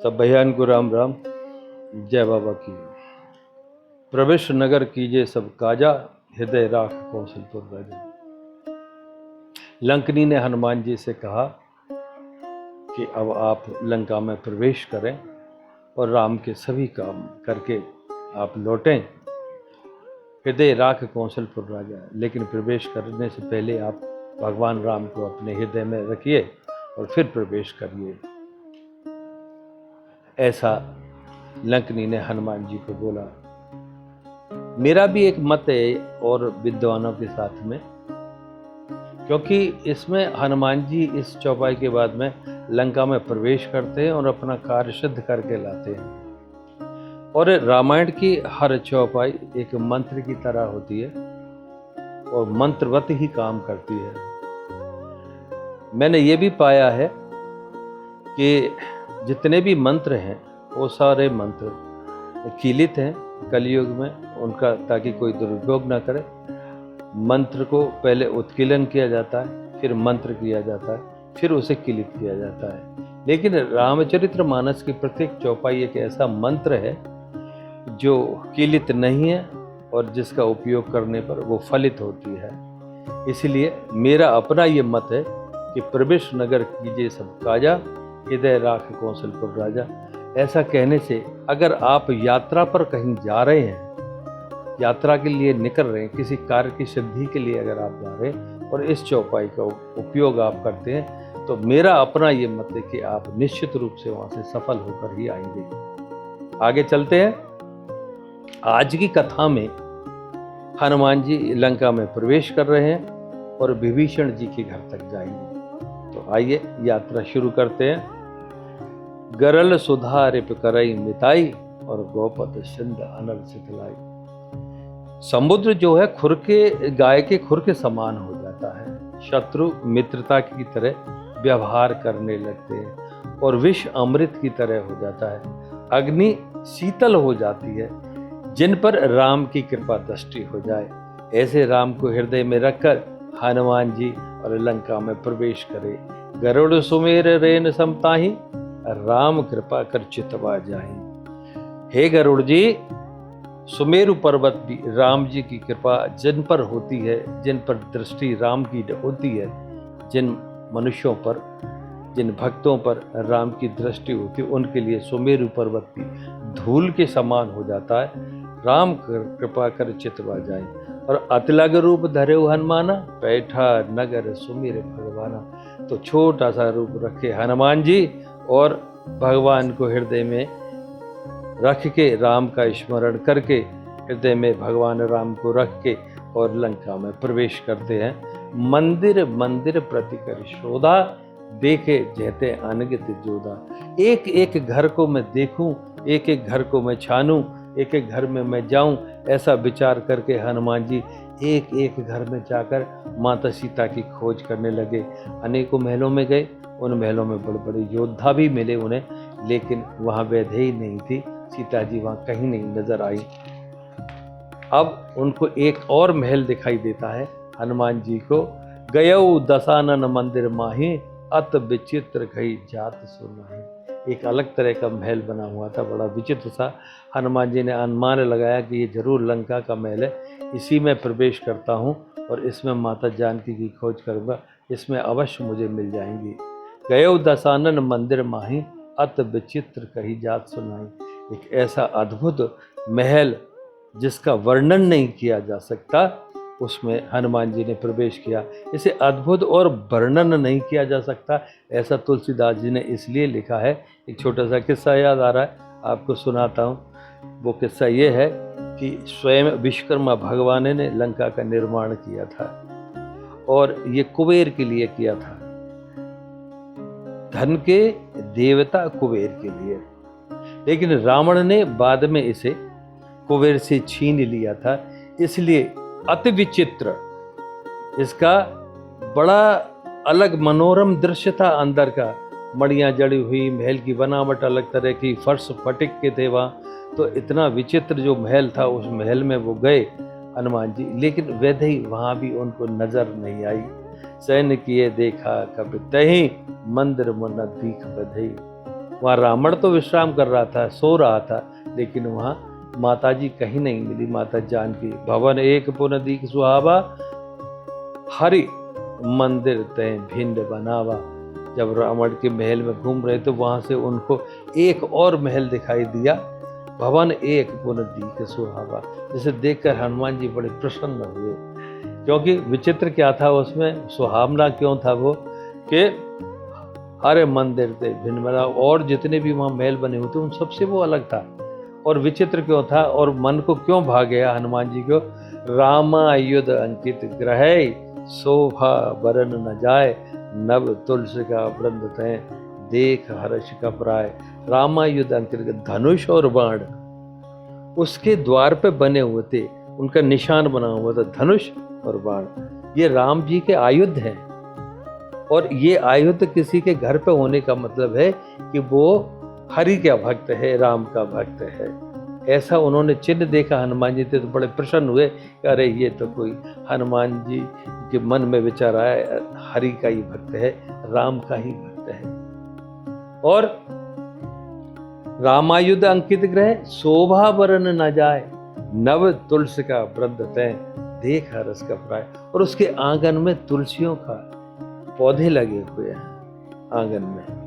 सब भैयान को राम राम। जय बाबा की। प्रवेश नगर कीजिए सब काजा, हृदय राख कौशलपुर राजा। लंकनी ने हनुमान जी से कहा कि अब आप लंका में प्रवेश करें और राम के सभी काम करके आप लौटें। हृदय राख कौशलपुर राजा, लेकिन प्रवेश करने से पहले आप भगवान राम को अपने हृदय में रखिए और फिर प्रवेश करिए। ऐसा लंकनी ने हनुमान जी को बोला। मेरा भी एक मत है और विद्वानों के साथ में, क्योंकि इसमें हनुमान जी इस चौपाई के बाद में लंका में प्रवेश करते हैं और अपना कार्य सिद्ध करके लाते हैं। और रामायण की हर चौपाई एक मंत्र की तरह होती है और मंत्रवत ही काम करती है। मैंने ये भी पाया है कि जितने भी मंत्र हैं वो सारे मंत्र कीलित हैं कलयुग में उनका, ताकि कोई दुरुपयोग ना करे। मंत्र को पहले उत्कीलन किया जाता है, फिर मंत्र किया जाता है, फिर उसे कीलित किया जाता है। लेकिन रामचरितमानस की प्रत्येक चौपाई एक ऐसा मंत्र है जो कीलित नहीं है और जिसका उपयोग करने पर वो फलित होती है। इसलिए मेरा अपना ये मत है कि प्रवेश नगर कीजिए सब काजा, हृदय राख कौशलपुर राजा। ऐसा कहने से अगर आप यात्रा पर कहीं जा रहे हैं, यात्रा के लिए निकल रहे हैं, किसी कार्य की सिद्धि के लिए अगर आप जा रहे हैं और इस चौपाई का उपयोग आप करते हैं, तो मेरा अपना ये मत है कि आप निश्चित रूप से वहां से सफल होकर ही आएंगे। आगे चलते हैं। आज की कथा में हनुमान जी लंका में प्रवेश कर रहे हैं और विभीषण जी के घर तक जाएंगे। तो आइए यात्रा शुरू करते हैं। गरल सुधा रिप करई मिताई और गोपद सिंध अनल सितलाई। समुद्र जो है खुर के गाय के खुर के समान हो जाता है। शत्रु मित्रता की तरह व्यवहार करने लगते हैं और विष अमृत की तरह हो जाता है। अग्नि शीतल हो जाती है जिन पर राम की कृपा दृष्टि हो जाए। ऐसे राम को हृदय में रखकर हनुमान जी और लंका में प्रवेश करे। गरुड़ सुमेर रेन समताही, राम कृपा कर चितवा जाहि। हे गरुड़ जी, सुमेरु पर्वत भी राम जी की कृपा जिन पर होती है, जिन पर दृष्टि राम की होती है, जिन मनुष्यों पर, जिन भक्तों पर राम की दृष्टि होती है, उनके लिए सुमेरु पर्वत भी धूल के समान हो जाता है। राम कृपा कर चितवा जाए। और अतिलग रूप धरे हनुमाना, बैठा नगर सुमिर भगवाना। तो छोटा सा रूप रखे हनुमान जी और भगवान को हृदय में रख के, राम का स्मरण करके हृदय में भगवान राम को रख के और लंका में प्रवेश करते हैं। मंदिर मंदिर प्रति कर शोधा, देखे जहते अनगित जोधा। एक एक घर को मैं देखूं, एक एक घर को मैं छानूं, एक एक घर में मैं जाऊं, ऐसा विचार करके हनुमान जी एक एक घर में जाकर माता सीता की खोज करने लगे। अनेकों महलों में गए, उन महलों में बड़े बड़े योद्धा भी मिले उन्हें, लेकिन वहां वैदेही नहीं थी, सीता जी वहां कहीं नहीं नजर आई। अब उनको एक और महल दिखाई देता है हनुमान जी को। गयौ दशानन मंदिर माही, अत विचित्र कही जात सुनाही। एक अलग तरह का महल बना हुआ था, बड़ा विचित्र सा। हनुमान जी ने अनुमान लगाया कि ये जरूर लंका का महल है, इसी में प्रवेश करता हूँ और इसमें माता जानकी की खोज करूँगा, इसमें अवश्य मुझे मिल जाएंगी। गयो दशानन मंदिर माही, अत विचित्र कही जात सुनाई। एक ऐसा अद्भुत महल जिसका वर्णन नहीं किया जा सकता, उसमें हनुमान जी ने प्रवेश किया। इसे अद्भुत और वर्णन नहीं किया जा सकता, ऐसा तुलसीदास जी ने इसलिए लिखा है। एक छोटा सा किस्सा याद आ रहा है, आपको सुनाता हूँ। वो किस्सा ये है कि स्वयं विश्वकर्मा भगवान ने लंका का निर्माण किया था और ये कुबेर के लिए किया था, धन के देवता कुबेर के लिए। लेकिन रावण ने बाद में इसे कुबेर से छीन लिया था, इसलिए अति विचित्र, इसका बड़ा अलग मनोरम दृश्य था। अंदर का मड़ियाँ जड़ी हुई, महल की बनावट अलग तरह की, फर्श फटिक के थे वहाँ। तो इतना विचित्र जो महल था, उस महल में वो गए हनुमान जी, लेकिन वैदेही वहाँ भी उनको नजर नहीं आई। सैन्य किए देखा कब तही, मंदिर मुन दीख बधई। वहाँ रावण तो विश्राम कर रहा था, सो रहा था, लेकिन वहाँ माताजी कहीं नहीं मिली। माता जानकी भवन एक पुन दीख सुहावा, हरि मंदिर तय भिंड बनावा। जब रावण के महल में घूम रहे तो वहां से उनको एक और महल दिखाई दिया, भवन एक पुन दीख सुहावा, जिसे देखकर हनुमान जी बड़े प्रसन्न हुए। क्योंकि विचित्र क्या था उसमें, सुहावना क्यों था वो, कि हरे मंदिर थे भिन्न बना, और जितने भी वहाँ महल बने हुए थे उन सबसे वो अलग था। और विचित्र क्यों था, और मन को क्यों भा गया हनुमान जी को, रामायुध अंकित ग्रह शोभा बरन न जाए, नव तुलसी का वृंद तय देख हर्ष का प्राय। रामायुध अंकित, धनुष और बाण उसके द्वार पे बने हुए थे, उनका निशान बना हुआ था धनुष और बाण। ये राम जी के आयुध हैं, और ये आयुध किसी के घर पे होने का मतलब है कि वो हरि का भक्त है, राम का भक्त है। ऐसा उन्होंने चिन्ह देखा हनुमान जी थे तो बड़े प्रसन्न हुए, अरे ये तो कोई हनुमान जी के मन में विचार आया, हरि का ही भक्त है, राम का ही भक्त है। और रामायुध अंकित ग्रह शोभा बरन न जाए, नव तुलसी का वृंद तय देख हरस का प्राय। और उसके आंगन में तुलसियों का पौधे लगे हुए हैं, आंगन में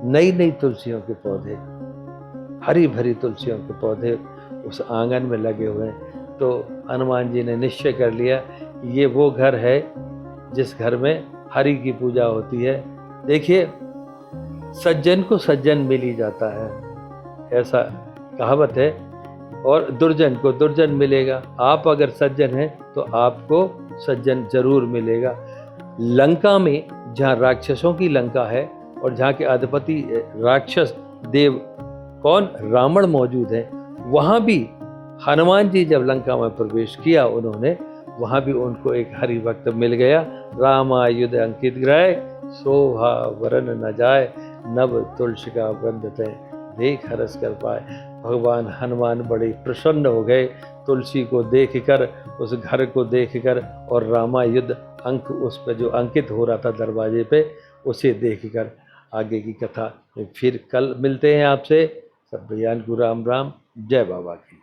नई नई तुलसियों के पौधे, हरी भरी तुलसियों के पौधे उस आंगन में लगे हुए हैं। तो हनुमान जी ने निश्चय कर लिया ये वो घर है जिस घर में हरि की पूजा होती है। देखिए, सज्जन को सज्जन मिल ही जाता है, ऐसा कहावत है, और दुर्जन को दुर्जन मिलेगा। आप अगर सज्जन हैं तो आपको सज्जन जरूर मिलेगा। लंका में, जहाँ राक्षसों की लंका है और जहाँ के अधिपति राक्षस देव कौन, रावण मौजूद है, वहाँ भी हनुमान जी जब लंका में प्रवेश किया उन्होंने, वहाँ भी उनको एक हरि भक्त मिल गया। रामायुध अंकित ग्रह शोभा वरन न जाए, नव तुलसी का वृंद तय देख हरस कर पाए। भगवान हनुमान बड़े प्रसन्न हो गए तुलसी को देखकर, उस घर को देखकर, और रामायुध अंक उस पर जो अंकित हो रहा था दरवाजे पे, उसे देखकर। आगे की कथा फिर कल मिलते हैं आपसे। सब भैया को राम राम, जय बाबा की।